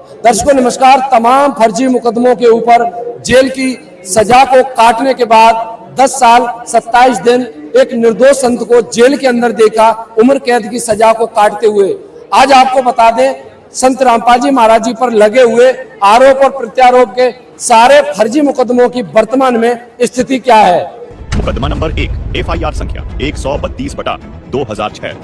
दर्शकों नमस्कार। तमाम फर्जी मुकदमों के ऊपर जेल की सजा को काटने के बाद 10 साल 27 दिन एक निर्दोष संत को जेल के अंदर देखा उम्र कैद की सजा को काटते हुए। आज आपको बता दें, संत रामपाल जी महाराज जी पर लगे हुए आरोप और प्रत्यारोप के सारे फर्जी मुकदमों की वर्तमान में स्थिति क्या है। मुकदमा नंबर 1 FIR संख्या 132/2006।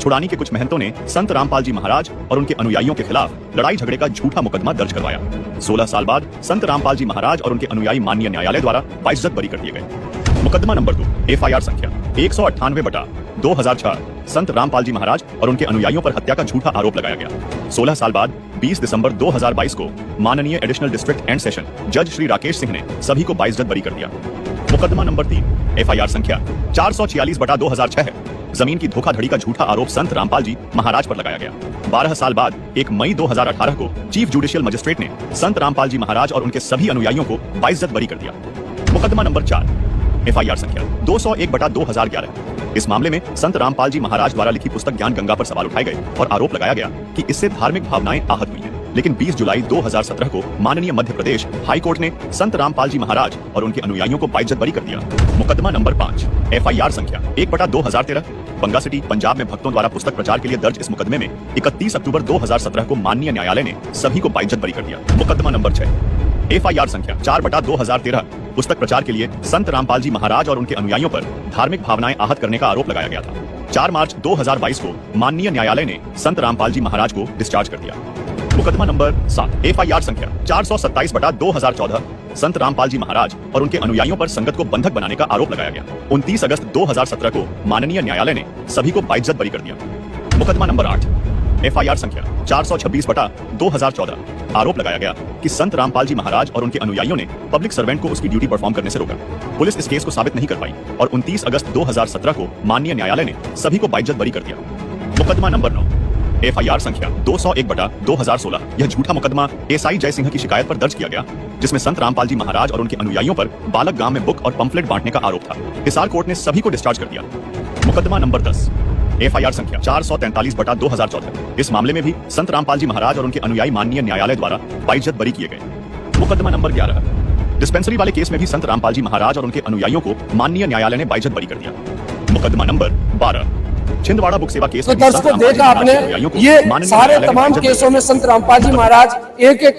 छुड़ानी के कुछ महंतों ने संत रामपाल जी महाराज और उनके अनुयायियों के खिलाफ लड़ाई झगड़े का झूठा मुकदमा दर्ज करवाया। 16 साल बाद संत रामपाल जी महाराज और उनके अनुयायी माननीय न्यायालय द्वारा बाइज्जत बरी कर दिए गए। मुकदमा नंबर 2 FIR संख्या 198/2006। संत रामपाल जी महाराज और उनके अनुयायियों पर हत्या का झूठा आरोप लगाया गया। 16 साल बाद 20 दिसंबर 2022 को माननीय एडिशनल डिस्ट्रिक्ट एंड सेशन जज श्री राकेश सिंह ने सभी को बाइज्जत बरी कर दिया। मुकदमा नंबर 3 FIR संख्या 446/2006 है। जमीन की धोखाधड़ी का झूठा आरोप संत रामपाल जी महाराज पर लगाया गया। 12 साल बाद 1 मई 2018 को चीफ जुडिशियल मजिस्ट्रेट ने संत रामपाल जी महाराज और उनके सभी अनुयायियों को बाइज्जत बरी कर दिया। मुकदमा नंबर 4 FIR संख्या 201/2011। इस मामले में संत रामपाल जी महाराज द्वारा लिखी पुस्तक ज्ञान गंगा पर सवाल उठाए गए और आरोप लगाया गया कि इससे धार्मिक भावनाएं आहत हुई हैं। लेकिन 20 जुलाई 2017 को माननीय मध्य प्रदेश हाई कोर्ट ने संत रामपाल जी महाराज और उनके अनुयायियों को बाइज्जत बरी कर दिया। मुकदमा नंबर 5 FIR संख्या 1/2013। बंगा सिटी पंजाब में भक्तों द्वारा पुस्तक प्रचार के लिए दर्ज इस मुकदमे में 31 अक्टूबर 2017 को माननीय न्यायालय ने सभी को बाइज्जत बरी कर दिया। मुकदमा नंबर 6 FIR संख्या 4/2013। पुस्तक प्रचार के लिए संत रामपाल जी महाराज और उनके अनुयायियों पर धार्मिक भावनाएं आहत करने का आरोप लगाया गया था। 4 मार्च 2022 को माननीय न्यायालय ने संत रामपाल जी महाराज को डिस्चार्ज कर दिया। मुकदमा नंबर 7 FIR संख्या 427/2014। संत रामपाल जी महाराज और उनके अनुयायियों पर संगत को बंधक बनाने का आरोप लगाया गया। 29 अगस्त 2017 को माननीय न्यायालय ने सभी को बाइज्जत बरी कर दिया। मुकदमा नंबर 8 FIR संख्या 426/2014। आरोप लगाया गया कि संत रामपाल जी महाराज और उनके अनुयायियों ने पब्लिक सर्वेंट को उसकी ड्यूटी परफॉर्म करने से रोका। पुलिस इस केस को साबित नहीं कर पाई और 29 अगस्त 2017 को माननीय न्यायालय ने सभी को बाइज्जत बरी कर दिया। मुकदमा नंबर 9 FIR संख्या 201/2016। यह झूठा मुकदमा SI जय सिंह की शिकायत पर दर्ज किया गया, जिसमें संत रामपाल जी महाराज और उनके अनुयायियों पर बालक गांव में बुक और पंफलेट बांटने का आरोप था। हिसार कोर्ट ने सभी को डिस्चार्ज कर दिया। मुकदमा नंबर 10 FIR संख्या 443/2014। इस मामले में भी संत रामपाल जी महाराज और उनके अनुयायी माननीय न्यायालय द्वारा बाइज्जत बरी किए गए। मुकदमा नंबर 11 डिस्पेंसरी वाले केस में भी संत रामपाल जी महाराज और उनके अनुयायियों को माननीय न्यायालय ने बाइज्जत बरी कर दिया। मुकदमा नंबर 12 छिंदवाड़ा बुक सेवा केस। तो दर्शकों देखा आपने, ये सारे तमाम केसों में संत रामपाल जी महाराज एक एक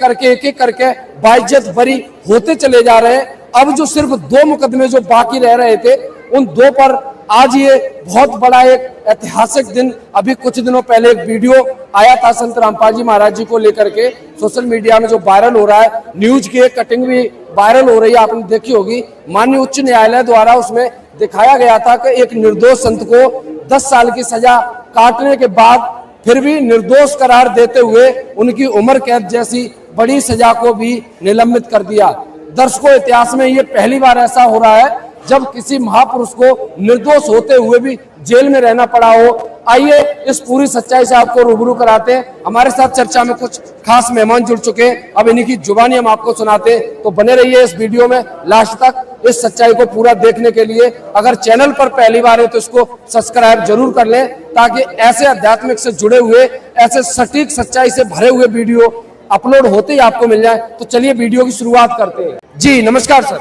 करके बाइज्जत बरी होते चले जा रहे हैं। अब जो सिर्फ 2 मुकदमे जो बाकी रह रहे थे, उन 2 पर आज ये बहुत बड़ा एक ऐतिहासिक दिन। अभी कुछ दिनों पहले एक वीडियो आया था संत रामपाल जी महाराज जी को लेकर के सोशल मीडिया में, जो वायरल हो रहा है। न्यूज की एक कटिंग भी वायरल हो रही है, आपने देखी होगी। माननीय उच्च न्यायालय द्वारा उसमें दिखाया गया था कि एक निर्दोष संत को 10 साल की सजा काटने के बाद फिर भी निर्दोष करार देते हुए उनकी उम्र कैद जैसी बड़ी सजा को भी निलंबित कर दिया। दर्शकों, इतिहास में ये पहली बार ऐसा हो रहा है जब किसी महापुरुष को निर्दोष होते हुए भी जेल में रहना पड़ा हो। आइए इस पूरी सच्चाई से आपको रूबरू कराते हैं। हमारे साथ चर्चा में कुछ खास मेहमान जुड़ चुके हैं, अब इन्हीं की जुबानी हम आपको सुनाते हैं। तो बने रहिए इस वीडियो में लास्ट तक इस सच्चाई को पूरा देखने के लिए। अगर चैनल पर पहली बार है तो इसको सब्सक्राइब जरूर कर लें, ताकि ऐसे आध्यात्मिक से जुड़े हुए, ऐसे सटीक सच्चाई से भरे हुए वीडियो अपलोड होते ही आपको मिल जाए। तो चलिए वीडियो की शुरुआत करते हैं। जी नमस्कार सर।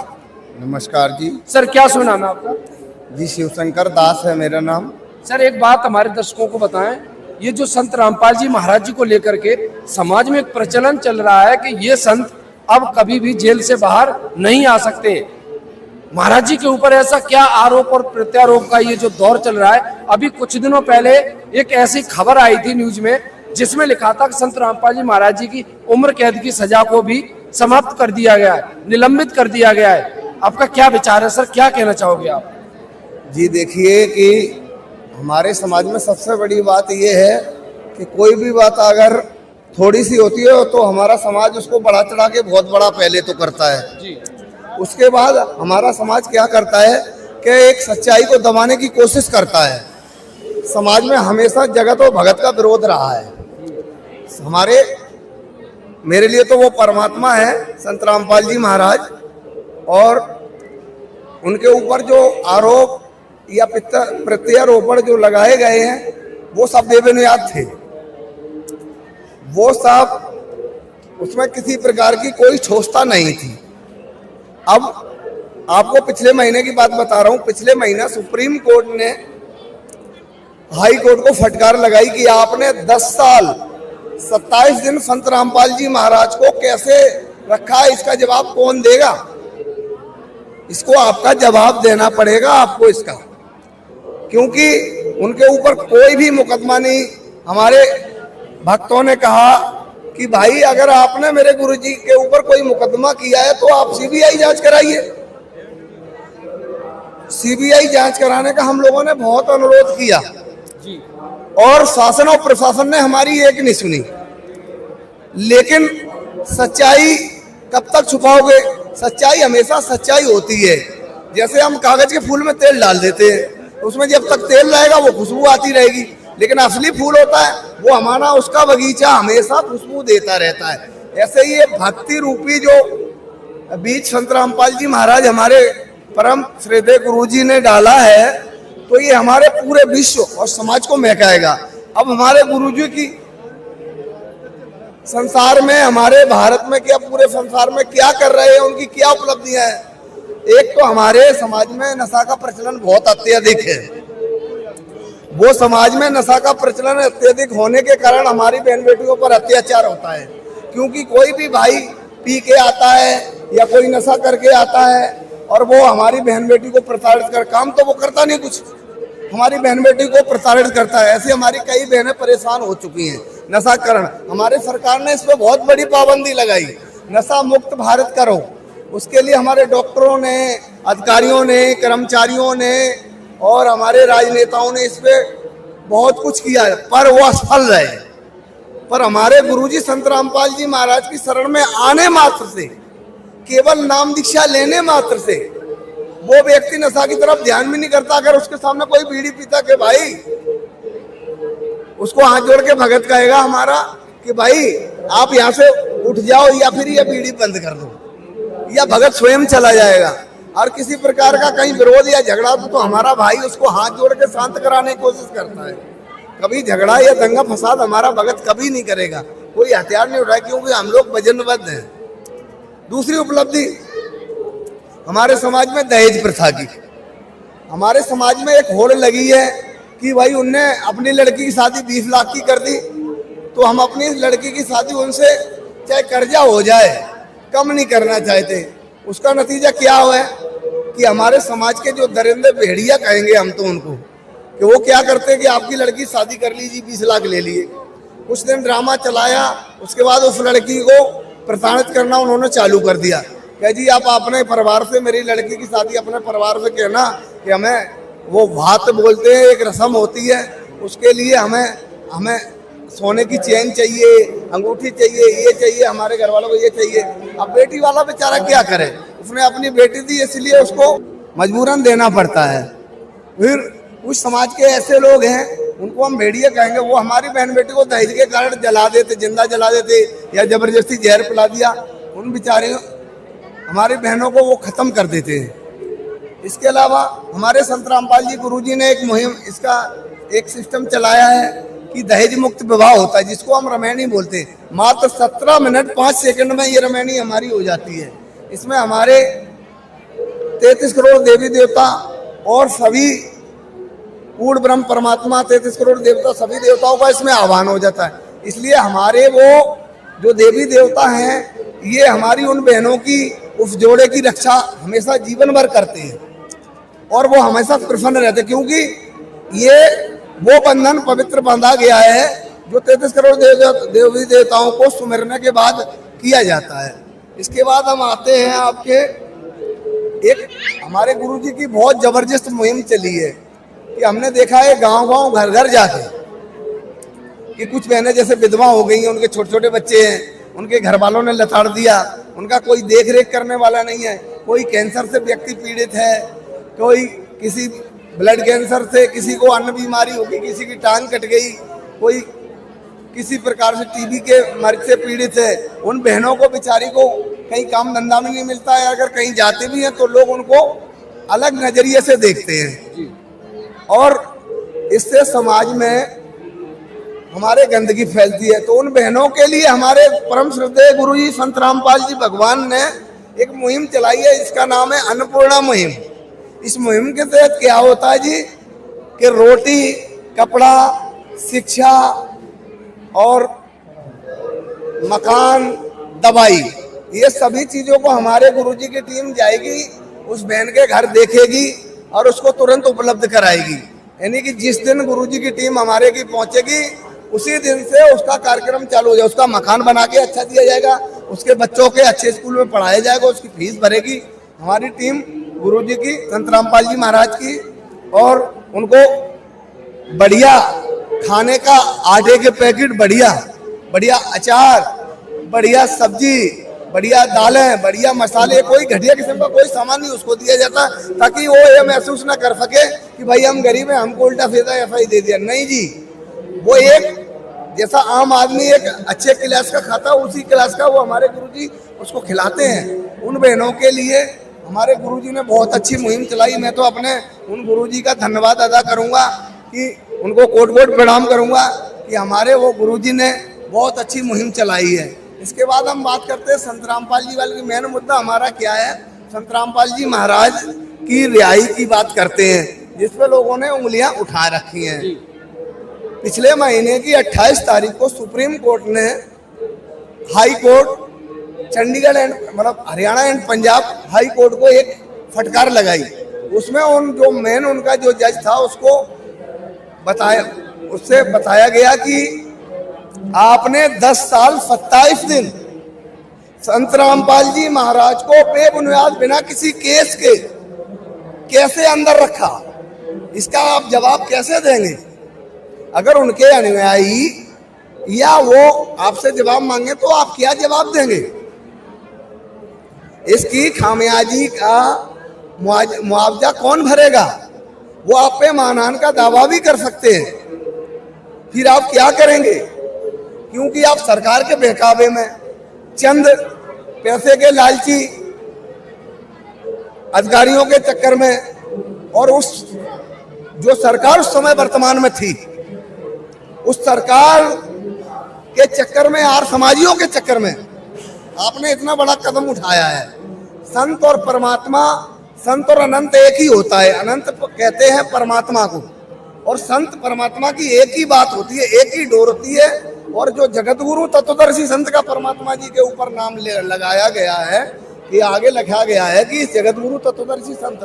नमस्कार जी। सर क्या शुभ नाम है आपका? जी शिवशंकर दास है मेरा नाम। सर एक बात हमारे दर्शकों को बताएं, ये जो संत रामपाल जी महाराज जी को लेकर के समाज में एक प्रचलन चल रहा है कि ये संत अब कभी भी जेल से बाहर नहीं आ सकते। महाराज जी के ऊपर ऐसा क्या आरोप और प्रत्यारोप का ये जो दौर चल रहा है? अभी कुछ दिनों पहले एक ऐसी खबर आई थी न्यूज में, जिसमें लिखा था कि संत रामपाल जी महाराज जी की उम्र कैद की सजा को भी समाप्त कर दिया गया है, निलंबित कर दिया गया है। आपका क्या विचार है सर, क्या कहना चाहोगे आप? जी देखिए कि हमारे समाज में सबसे बड़ी बात यह है कि कोई भी बात अगर थोड़ी सी होती है तो हमारा समाज उसको बढ़ा चढ़ा के बहुत बड़ा पहले तो करता है जी। उसके बाद हमारा समाज क्या करता है कि एक सच्चाई को दबाने की कोशिश करता है। समाज में हमेशा जगत और भगत का विरोध रहा है। मेरे लिए तो वो परमात्मा है संत रामपाल जी महाराज, और उनके ऊपर जो आरोप या प्रत्यारोपण जो लगाए गए हैं वो सब बेबुनियाद थे। वो सब उसमें किसी प्रकार की कोई ठोसता नहीं थी। अब आपको पिछले महीने की बात बता रहा हूं, पिछले महीना सुप्रीम कोर्ट ने हाई कोर्ट को फटकार लगाई कि आपने 10 साल 27 दिन संत रामपाल जी महाराज को कैसे रखा है, इसका जवाब कौन देगा? इसको आपका जवाब देना पड़ेगा आपको इसका, क्योंकि उनके ऊपर कोई भी मुकदमा नहीं। हमारे भक्तों ने कहा कि भाई अगर आपने मेरे गुरुजी के ऊपर कोई मुकदमा किया है तो आप सीबीआई जांच कराइए। सीबीआई जांच कराने का हम लोगों ने बहुत अनुरोध किया और शासन और प्रशासन ने हमारी एक नहीं सुनी। लेकिन सच्चाई कब तक छुपाओगे? सच्चाई हमेशा सच्चाई होती है। जैसे हम कागज के फूल में तेल डाल देते हैं, उसमें जब तक तेल रहेगा वो खुशबू आती रहेगी, लेकिन असली फूल होता है वो हमारा, उसका बगीचा हमेशा खुशबू देता रहता है। ऐसे ही ये भक्ति रूपी जो बीज संत रामपाल जी महाराज हमारे परम श्रद्धेय गुरुजी ने डाला है, तो ये हमारे पूरे विश्व और समाज को महकाएगा। अब हमारे गुरुजी की संसार में, हमारे भारत में क्या, पूरे संसार में क्या कर रहे हैं, उनकी क्या उपलब्धियां हैं। एक तो हमारे समाज में नशा का प्रचलन बहुत अत्यधिक है। वो समाज में नशा का प्रचलन अत्यधिक होने के कारण हमारी बहन बेटियों पर अत्याचार होता है, क्योंकि कोई भी भाई पी के आता है या कोई नशा करके आता है और वो हमारी बहन बेटी को प्रताड़ित कर, काम तो वो करता नहीं कुछ, हमारी बहन बेटी को प्रताड़ित करता है। ऐसी हमारी कई बहनें परेशान हो चुकी हैं नशाकरण। हमारे सरकार ने इस पर बहुत बड़ी पाबंदी लगाई, नशा मुक्त भारत करो। उसके लिए हमारे डॉक्टरों ने, अधिकारियों ने, कर्मचारियों ने और हमारे राजनेताओं ने इस पे बहुत कुछ किया है, पर वो असफल रहे। पर हमारे गुरुजी संत रामपाल जी महाराज की शरण में आने मात्र से, केवल नाम दीक्षा लेने मात्र से वो व्यक्ति नशा की तरफ ध्यान भी नहीं करता। अगर उसके सामने कोई बीड़ी पीता के भाई, उसको हाथ जोड़ के भगत कहेगा हमारा कि भाई आप यहाँ से उठ जाओ या फिर ये बीड़ी बंद कर दो, या भगत स्वयं चला जाएगा। और किसी प्रकार का कहीं विरोध या झगड़ा तो हमारा भाई उसको हाथ जोड़ के शांत कराने की कोशिश करता है। कभी झगड़ा या दंगा फसाद हमारा भगत कभी नहीं करेगा, कोई हथियार नहीं उठाए, क्योंकि हम लोग वचनबद्ध हैं। दूसरी उपलब्धि हमारे समाज में दहेज प्रथा की। हमारे समाज में एक होड़ लगी है कि भाई उनने अपनी लड़की की शादी 20 लाख की कर दी, तो हम अपनी लड़की की शादी उनसे चाहे कर्जा हो जाए कम नहीं करना चाहते। उसका नतीजा क्या हुआ है कि हमारे समाज के जो दरिंदे भेड़िया कहेंगे हम तो उनको, कि वो क्या करते कि आपकी लड़की शादी कर लीजिए, 20 लाख ले लिए। कुछ दिन ड्रामा चलाया, उसके बाद उस लड़की को प्रताड़ित करना उन्होंने चालू कर दिया। कह जी आप अपने परिवार से, मेरी लड़की की शादी अपने परिवार से कहना कि हमें वो भात बोलते हैं, एक रस्म होती है, उसके लिए हमें सोने की चेन चाहिए, अंगूठी चाहिए, ये चाहिए, हमारे घर वालों को ये चाहिए। अब बेटी वाला बेचारा क्या करे, उसने अपनी बेटी दी इसलिए उसको मजबूरन देना पड़ता है। फिर कुछ समाज के ऐसे लोग हैं, उनको हम भेड़िए कहेंगे, वो हमारी बहन बेटी को दहेज के कारण जला देते, जिंदा जला देते या जबरदस्ती जहर पिला दिया, उन बेचारियों हमारी बहनों को वो खत्म कर देते हैं। इसके अलावा हमारे संत रामपाल जी गुरुजी ने एक मुहिम, इसका एक सिस्टम चलाया है कि दहेज मुक्त विवाह होता है, जिसको हम रमैनी बोलते हैं। मात्र 17 मिनट 5 सेकंड में ये रमैनी हमारी हो जाती है। इसमें हमारे 33 करोड़ देवी देवता और सभी पूर्ण ब्रह्म परमात्मा 33 करोड़ देवता, सभी देवताओं का इसमें आह्वान हो जाता है। इसलिए हमारे वो जो देवी देवता हैं, ये हमारी उन बहनों की, उस जोड़े की रक्षा हमेशा जीवन भर करते हैं और वो हमेशा प्रसन्न रहते, क्योंकि ये वो बंधन पवित्र बांधा गया है जो 33 करोड़ देवी देवताओं को सुमिरने के बाद किया जाता है। इसके बाद हम आते हैं आपके, एक हमारे गुरुजी की बहुत जबरदस्त मुहिम चली है कि हमने देखा है गांव-गांव, घर-घर जाके कि कुछ बहनें जैसे विधवा हो गई हैं, उनके छोटे-छोटे बच्चे हैं, उनके घर वालों ने लताड़ दिया, उनका कोई देख रेख करने वाला नहीं है। कोई कैंसर से व्यक्ति पीड़ित है, कोई किसी ब्लड कैंसर से, किसी को अन्य बीमारी होगी, किसी की टांग कट गई, कोई किसी प्रकार से टीबी के मर्ज से पीड़ित है। उन बहनों को बेचारी को कहीं काम धंधा भी नहीं मिलता है, अगर कहीं जाते भी हैं तो लोग उनको अलग नजरिए से देखते हैं और इससे समाज में हमारे गंदगी फैलती है। तो उन बहनों के लिए हमारे परम श्रद्धेय गुरु जी संत रामपाल जी भगवान ने एक मुहिम चलाई है, इसका नाम है अन्नपूर्णा मुहिम। इस मुहिम के तहत क्या होता है जी कि रोटी, कपड़ा, शिक्षा और मकान, दवाई, ये सभी चीजों को हमारे गुरुजी की टीम जाएगी, उस बहन के घर देखेगी और उसको तुरंत उपलब्ध कराएगी। यानी कि जिस दिन गुरुजी की टीम हमारे की पहुंचेगी उसी दिन से उसका कार्यक्रम चालू हो जाएगा। उसका मकान बना के अच्छा दिया जाएगा, उसके बच्चों के अच्छे स्कूल में पढ़ाया जाएगा, उसकी फीस भरेगी हमारी टीम गुरुजी की, संत रामपाल जी महाराज की। और उनको बढ़िया खाने का आटे के पैकेट, बढ़िया अचार, बढ़िया सब्जी, बढ़िया दालें, बढ़िया मसाले, कोई घटिया किस्म का कोई सामान नहीं उसको दिया जाता, ताकि वो ये महसूस ना कर सके कि भाई हम गरीब हैं, हमको उल्टा सीधा एफआई दे दिया। नहीं जी, वो एक जैसा आम आदमी एक अच्छे क्लास का खाता है, उसी क्लास का वो हमारे गुरुजी उसको खिलाते हैं। उन बहनों के लिए हमारे गुरुजी ने बहुत अच्छी मुहिम चलाई। मैं तो अपने उन गुरुजी का धन्यवाद अदा करूंगा कि उनको कोट प्रणाम करूंगा कि हमारे वो गुरुजी ने बहुत अच्छी मुहिम चलाई है। इसके बाद हम बात करते हैं संत रामपाल जी वाले की। मेन मुद्दा हमारा क्या है, संत रामपाल जी महाराज की रिहाई की बात करते हैं, जिसपे लोगों ने उंगलियां उठा रखी हैं। पिछले महीने की 28 तारीख को सुप्रीम कोर्ट ने हाई कोर्ट चंडीगढ़ एंड मतलब Haryana and Punjab high court को एक फटकार लगाई। उसमें उन जो मेन उनका जो जज था उसको उससे बताया गया कि आपने 10 साल 27 दिन संत रामपाल जी महाराज को बेबुनियाद बिना किसी केस के कैसे अंदर रखा, इसका आप जवाब कैसे देंगे? अगर उनके अनुयायी या वो आपसे जवाब मांगे तो आप क्या जवाब देंगे? इसकी खामियाजी का मुआवजा कौन भरेगा? वो आप पे मानहानि का दावा भी कर सकते हैं, फिर आप क्या करेंगे? क्योंकि आप सरकार के बहकावे में, चंद पैसे के लालची अधिकारियों के चक्कर में, और उस जो सरकार उस समय वर्तमान में थी, उस सरकार के चक्कर में, आर समाजियों के चक्कर में आपने इतना बड़ा कदम उठाया है। संत और परमात्मा, संत और अनंत एक ही होता है। अनंत कहते हैं परमात्मा को, और संत परमात्मा की एक ही बात होती है, एक ही डोर होती है। और जो जगत गुरु तत्वदर्शी संत का परमात्मा जी के ऊपर नाम लगाया गया है, कि आगे लिखा गया है कि जगत गुरु तत्वदर्शी संत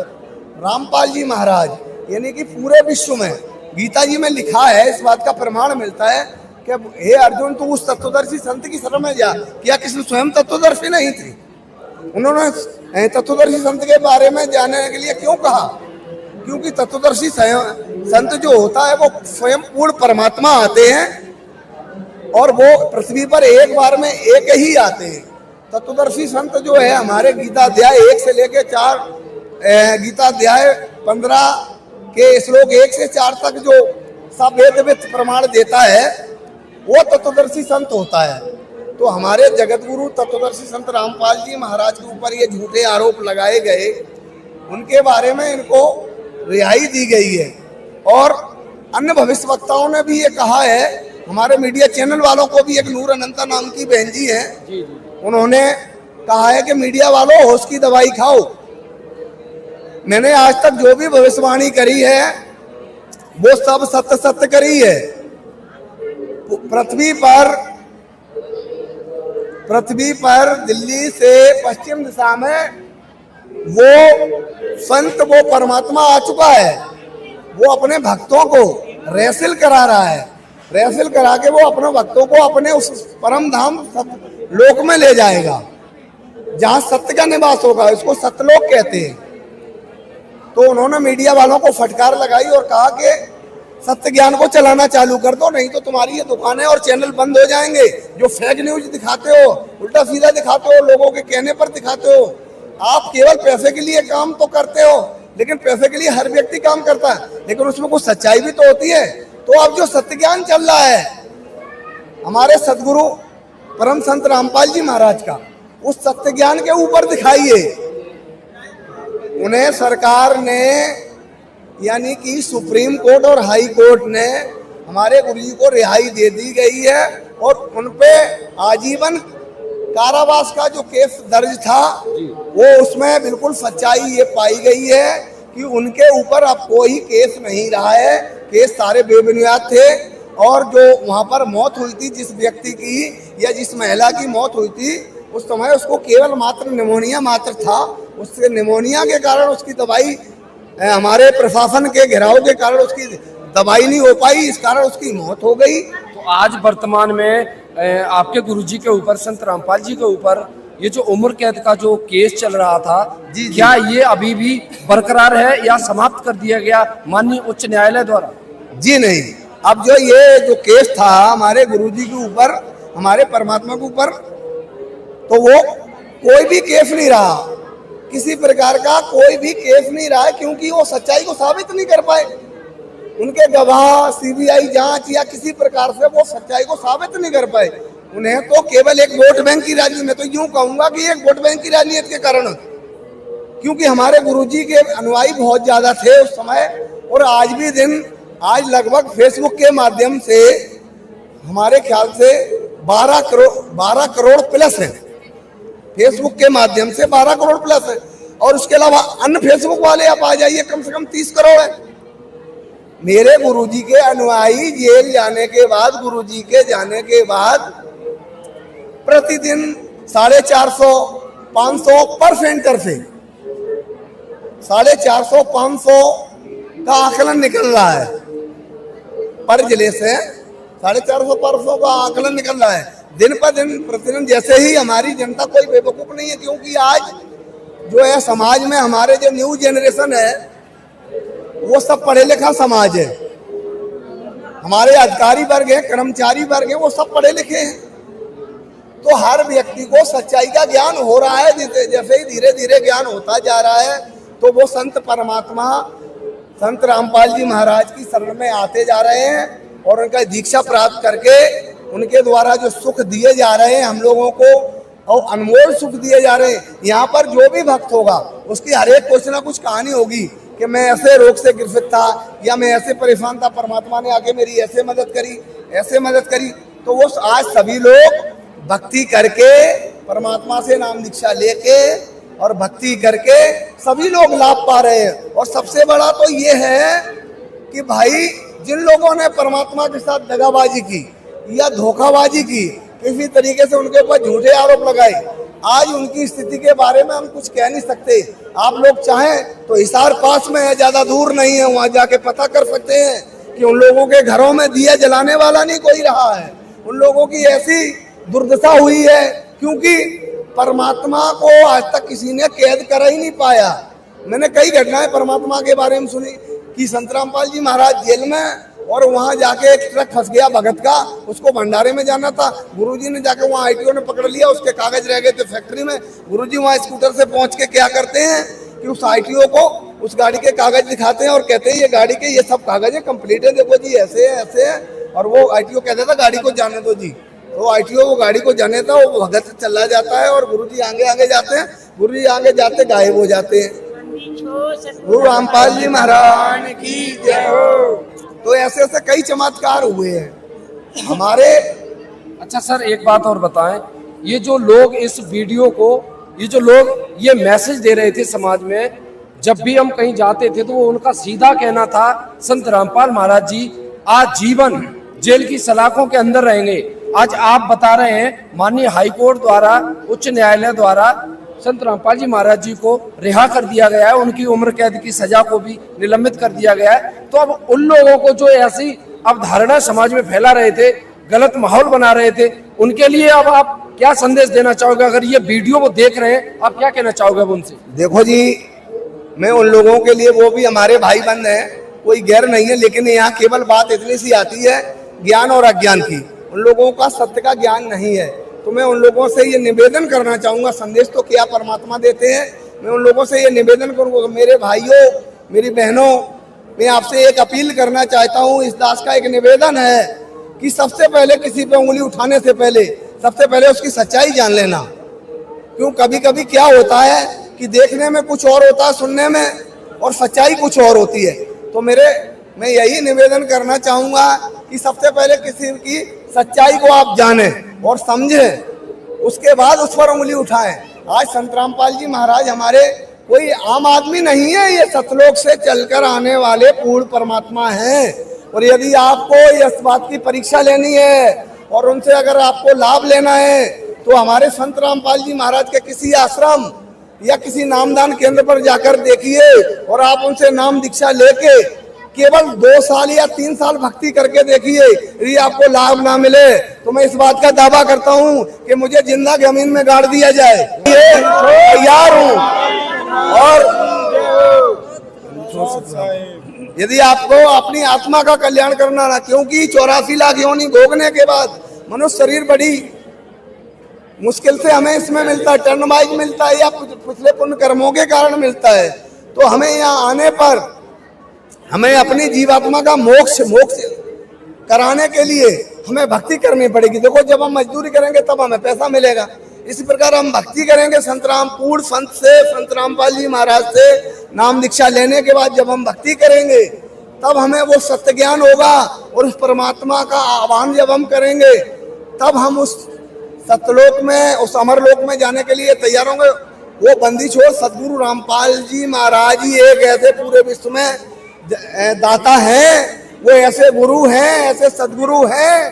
रामपाल जी महाराज, यानी कि पूरे विश्व में, गीता जी में लिखा है, इस बात का प्रमाण मिलता है कि हे अर्जुन तू उस तत्वदर्शी संत की शरण में जा। क्या कृष्ण स्वयं तत्वदर्शी नहीं थे? उन्होंने तत्वदर्शी संत के बारे में जानने के लिए क्यों कहा? क्योंकि तत्वदर्शी संत जो होता है वो स्वयं पूर्ण परमात्मा आते हैं, और वो पृथ्वी पर एक बार में एक ही आते हैं। तत्वदर्शी संत जो है हमारे गीता अध्याय 1 से लेके 4, गीता अध्याय 15 के श्लोक 1 से 4 तक जो सब वेद प्रमाण देता है, वो तत्वदर्शी संत होता है। तो हमारे जगत गुरु तत्वदर्शी संत रामपाल जी महाराज के ऊपर ये झूठे आरोप लगाए गए, उनके बारे में इनको रिहाई दी गई है। और अन्य भविष्यवक्ताओं ने भी ये कहा है, हमारे मीडिया चैनल वालों को भी, एक नूर अनंता नाम की बहन जी है, उन्होंने कहा है कि मीडिया वालों होश की दवाई खाओ। मैंने आज तक जो भी भविष्यवाणी करी है वो सब सत्य सत्य करी है। पृथ्वी पर दिल्ली से पश्चिम दिशा में वो संत, वो परमात्मा आ चुका है। वो अपने भक्तों को रेसिल करा रहा है, रेसिल करा के वो अपने भक्तों को अपने उस परम धाम लोक में ले जाएगा, जहां सत्य का निवास होगा। इसको सत्यलोक कहते हैं। तो उन्होंने मीडिया वालों को फटकार लगाई और कहा कि सत्य ज्ञान को चलाना चालू कर दो, नहीं तो तुम्हारी ये दुकानें और चैनल बंद हो जाएंगे। जो फेक न्यूज दिखाते हो, उल्टा सीधा दिखाते हो, लोगों के कहने पर दिखाते हो। आप केवल पैसे के लिए काम तो करते हो, लेकिन पैसे के लिए हर व्यक्ति काम करता है, लेकिन उसमें कुछ सच्चाई भी तो होती है। तो अब जो सत्य ज्ञान चल रहा है हमारे सदगुरु परम संत रामपाल जी महाराज का, उस सत्य ज्ञान के ऊपर दिखाइए। उन्हें सरकार ने, यानी कि सुप्रीम कोर्ट और हाई कोर्ट ने हमारे गुरुजी को रिहाई दे दी गई है और उनपे आजीवन कारावास का जो केस दर्ज था वो उसमें बिल्कुल सच्चाई ये पाई गई है कि उनके ऊपर अब कोई केस नहीं रहा है। केस सारे बेबुनियाद थे और जो वहाँ पर मौत हुई थी जिस व्यक्ति की या जिस महिला की मौत हुई थी उस समय उसको केवल मात्र निमोनिया मात्र था। उसके निमोनिया के कारण उसकी दवाई हमारे प्रशासन के घेराव के कारण उसकी दवाई नहीं हो पाई, इस कारण उसकी मौत हो गई। तो आज वर्तमान में आपके गुरुजी के ऊपर, संत रामपाल जी के ऊपर ये जो उम्र कैद का जो केस चल रहा था, जी, क्या ये अभी भी बरकरार है या समाप्त कर दिया गया माननीय उच्च न्यायालय द्वारा? जी नहीं, अब जो केस था हमारे गुरुजी के ऊपर, हमारे परमात्मा के ऊपर, तो वो कोई भी केस नहीं रहा, किसी प्रकार का कोई भी केस नहीं रहा है, क्योंकि वो सच्चाई को साबित नहीं कर पाए। उनके गवाह सीबीआई जांच या किसी प्रकार से वो सच्चाई को साबित नहीं कर पाए। उन्हें तो केवल एक वोट बैंक की राजनीति, मैं तो यूं कहूंगा कि एक वोट बैंक की राजनीति के कारण, क्योंकि हमारे गुरुजी के अनुयायी बहुत ज्यादा थे उस समय। और आज भी दिन, आज लगभग फेसबुक के माध्यम से हमारे ख्याल से 12 करोड़ प्लस है, फेसबुक के माध्यम से 12 करोड़ प्लस है। और उसके अलावा अन्य फेसबुक वाले आप आ जाइए, कम से कम 30 करोड़ है। मेरे गुरुजी के अनुयायी जेल जाने के बाद, गुरुजी के जाने के बाद प्रतिदिन 450, 500 पर सेंटर से 450, 500 का आकलन निकल रहा है पर जिले से। 450, 500 का आकलन निकल रहा है दिन पर दिन, प्रतिदिन। जैसे ही हमारी जनता कोई बेवकूफ नहीं है, क्योंकि आज जो है समाज में हमारे जो न्यू जनरेशन है वो सब पढ़े लिखा समाज है। हमारे अधिकारी वर्ग है, कर्मचारी वर्ग है, वो सब पढ़े लिखे हैं। तो हर व्यक्ति को सच्चाई का ज्ञान हो रहा है। जैसे ही धीरे धीरे ज्ञान होता जा रहा है तो वो संत परमात्मा संत रामपाल जी महाराज की शरण में आते जा रहे हैं और उनका दीक्षा प्राप्त करके उनके द्वारा जो सुख दिए जा रहे हैं हम लोगों को, और अनमोल सुख दिए जा रहे हैं। यहाँ पर जो भी भक्त होगा उसकी हर एक कुछ ना कुछ कहानी होगी कि मैं ऐसे रोग से ग्रसित था या मैं ऐसे परेशान था, परमात्मा ने आके मेरी ऐसे मदद करी, ऐसे मदद करी। तो वो आज सभी लोग भक्ति करके, परमात्मा से नाम दीक्षा लेके और भक्ति करके सभी लोग लाभ पा रहे हैं। और सबसे बड़ा तो ये है कि भाई जिन लोगों ने परमात्मा के साथ दगाबाजी की या धोखाबाजी की, किसी तरीके से उनके ऊपर झूठे आरोप लगाए, आज उनकी स्थिति के बारे में हम कुछ कह नहीं सकते। आप लोग चाहें तो हिसार पास में है, ज्यादा दूर नहीं है, वहां जाके पता कर सकते हैं कि उन लोगों के घरों में दिया जलाने वाला नहीं कोई रहा है। उन लोगों की ऐसी दुर्दशा हुई है क्योंकि परमात्मा को आज तक किसी ने कैद कर ही नहीं पाया। मैंने कई घटनाएं परमात्मा के बारे में सुनी कि संत रामपाल जी महाराज जेल में, और वहां जाके एक ट्रक फंस गया भगत का, उसको भंडारे में जाना था। गुरुजी ने जाके वहां आईटीओ ने पकड़ लिया, उसके कागज रह गए थे फैक्ट्री में। गुरुजी वहां स्कूटर से पहुंच के क्या करते हैं कि उस आईटीओ को उस गाड़ी के कागज दिखाते हैं और कहते हैं ये गाड़ी के ये सब कागज है, कंप्लीट है, देखो जी ऐसे है ऐसे है। और वो आईटीओ कहता था गाड़ी को जाने दो जी, तो आईटीओ वो गाड़ी को जाने था, वो भगत चला जाता है और गुरुजी आगे आगे जाते हैं। गुरुजी आगे जाते गायब हो जाते हैं। गुरु रामपाल जी महाराज की जय हो। तो ऐसे ऐसे कई चमत्कार हुए हैं हमारे। अच्छा सर, एक बात और बताएं, ये जो लोग इस वीडियो को, ये जो लोग ये मैसेज दे रहे थे समाज में, जब भी हम कहीं जाते थे तो वो उनका सीधा कहना था संत रामपाल महाराज जी आजीवन जेल की सलाखों के अंदर रहेंगे। आज आप बता रहे हैं माननीय हाईकोर्ट द्वारा, उच्च न्यायालय द्वारा संत रामपाल जी महाराज जी को रिहा कर दिया गया है, उनकी उम्र कैद की सजा को भी निलंबित कर दिया गया है। तो अब उन लोगों को जो ऐसी अवधारणा समाज में फैला रहे थे, गलत माहौल बना रहे थे, उनके लिए अब आप क्या संदेश देना चाहोगे? अगर ये वीडियो वो देख रहे हैं, आप क्या कहना चाहोगे अब उनसे? देखो जी, मैं उन लोगों के लिए, वो भी हमारे भाई बंद हैं, कोई गैर नहीं है, लेकिन यहाँ केवल बात इतनी सी आती है ज्ञान और अज्ञान की। उन लोगों का सत्य का ज्ञान नहीं है। तो मैं उन लोगों से ये निवेदन करना चाहूंगा, संदेश तो क्या परमात्मा देते हैं, मैं उन लोगों से ये निवेदन करूंगा, मेरे भाइयों मेरी बहनों, मैं आपसे एक अपील करना चाहता हूँ। इस दास का एक निवेदन है कि सबसे पहले किसी पे उंगली उठाने से पहले सबसे पहले उसकी सच्चाई जान लेना। क्यों कभी कभी क्या होता है कि देखने में कुछ और होता है, सुनने में, और सच्चाई कुछ और होती है। तो मेरे मैं यही निवेदन करना चाहूंगा कि सबसे पहले किसी की सच्चाई को आप जानें और समझें, उसके बाद उस पर उंगली उठाएं। आज संत रामपाल जी महाराज हमारे कोई आम आदमी नहीं है, ये सतलोक से चलकर आने वाले पूर्ण परमात्मा हैं। और यदि आपको इस बात की परीक्षा लेनी है और उनसे अगर आपको लाभ लेना है तो हमारे संत रामपाल जी महाराज के किसी आश्रम या किसी नामदान केंद्र पर जाकर देखिए और आप उनसे नाम दीक्षा लेके केवल 2 साल या 3 साल भक्ति करके देखिए, यदि आपको लाभ ना मिले तो मैं इस बात का दावा करता हूं कि मुझे जिंदा जमीन में गाड़ दिया जाए, ये तैयार हूं। और यदि आपको अपनी आत्मा का कल्याण करना ना, क्योंकि 84 लाख योनि भोगने के बाद मनुष्य शरीर बड़ी मुश्किल से हमें इसमें मिलता है, टर्न वाइज मिलता है या पिछले पुण्य कर्मों के कारण मिलता है। तो हमें यहाँ आने पर हमें अपनी जीवात्मा का मोक्ष कराने के लिए हमें भक्ति करनी पड़ेगी। देखो, जब हम मजदूरी करेंगे तब हमें पैसा मिलेगा, इसी प्रकार हम भक्ति करेंगे संत रामपुर संत से, संत रामपाल जी महाराज से नाम दीक्षा लेने के बाद जब हम भक्ति करेंगे तब हमें वो सत्य ज्ञान होगा और उस परमात्मा का आह्वान जब हम करेंगे तब हम उस सतलोक में, उस अमरलोक में जाने के लिए तैयार होंगे। वो बंदी छोड़ सदगुरु रामपाल जी महाराज ही एक ऐसे पूरे विश्व में दाता हैं, वो ऐसे गुरु हैं, ऐसे सदगुरु हैं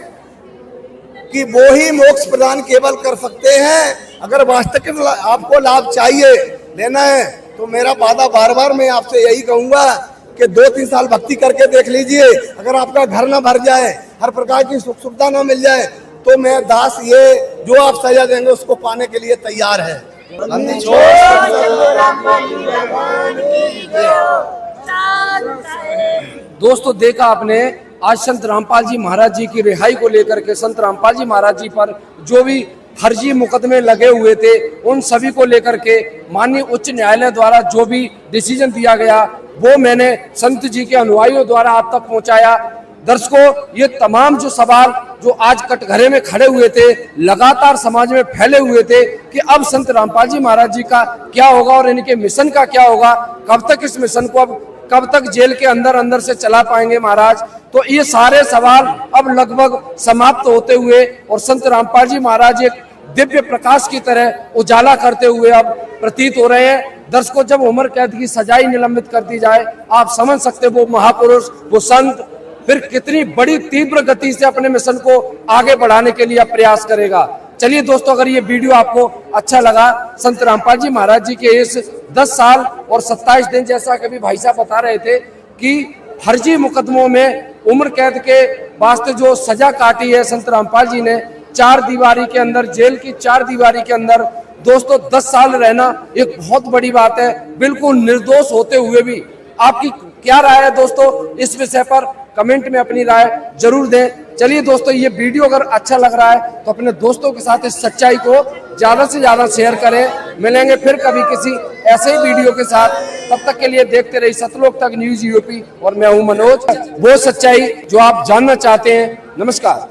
कि वो ही मोक्ष प्रदान केवल कर सकते हैं। अगर वास्तविक आपको लाभ चाहिए, लेना है, तो मेरा वादा बार बार मैं आपसे यही कहूंगा कि 2-3 साल भक्ति करके देख लीजिए। अगर आपका घर ना भर जाए, हर प्रकार की सुख सुविधा ना मिल जाए, तो मैं दास ये जो आप सजा देंगे उसको पाने के लिए तैयार है। दोस्तों, देखा आपने आज संत रामपाल जी महाराज जी की रिहाई को लेकर के संत रामपाल जी महाराज जी पर जो भी फर्जी मुकदमे लगे हुए थे उन सभी को लेकर के माननीय उच्च न्यायालय द्वारा जो भी डिसीजन दिया गया वो मैंने संत जी के अनुयायियों द्वारा आप तक पहुंचाया। दर्शकों, ये तमाम जो सवाल जो आज कटघरे में खड़े हुए थे, लगातार समाज में फैले हुए थे कि अब संत रामपाल जी महाराज जी का क्या होगा और इनके मिशन का क्या होगा, कब तक इस मिशन को कब तक जेल के अंदर से चला पाएंगे महाराज। तो ये सारे सवाल अब लगभग समाप्त होते हुए और संत रामपाल जी महाराज एक दिव्य प्रकाश की तरह उजाला करते हुए अब प्रतीत हो रहे हैं। दर्शकों, जब उम्र कैद की सजाई निलंबित कर दी जाए, आप समझ सकते वो महापुरुष, वो संत फिर कितनी बड़ी तीव्र गति से अपने मिशन को आगे बढ़ाने के लिए प्रयास करेगा। चलिए दोस्तों, अगर ये वीडियो आपको अच्छा लगा, संत रामपाल जी महाराज जी के इस 10 साल और 27 दिन, जैसा कभी भाई साहब बता रहे थे कि फर्जी मुकदमों में उम्र कैद के वास्ते जो सजा काटी है संत रामपाल जी ने, 4 दीवारी के अंदर, जेल की 4 दीवारी के अंदर दोस्तों 10 साल रहना एक बहुत बड़ी बात है, बिल्कुल निर्दोष होते हुए भी। आपकी क्या राय है दोस्तों इस विषय पर? कमेंट में अपनी राय जरूर दें। चलिए दोस्तों, ये वीडियो अगर अच्छा लग रहा है तो अपने दोस्तों के साथ इस सच्चाई को ज्यादा से ज्यादा शेयर करें। मिलेंगे फिर कभी किसी ऐसे ही वीडियो के साथ, तब तक के लिए देखते रहिए सतलोक तक न्यूज यूपी और मैं हूं मनोज, वो सच्चाई जो आप जानना चाहते हैं। नमस्कार।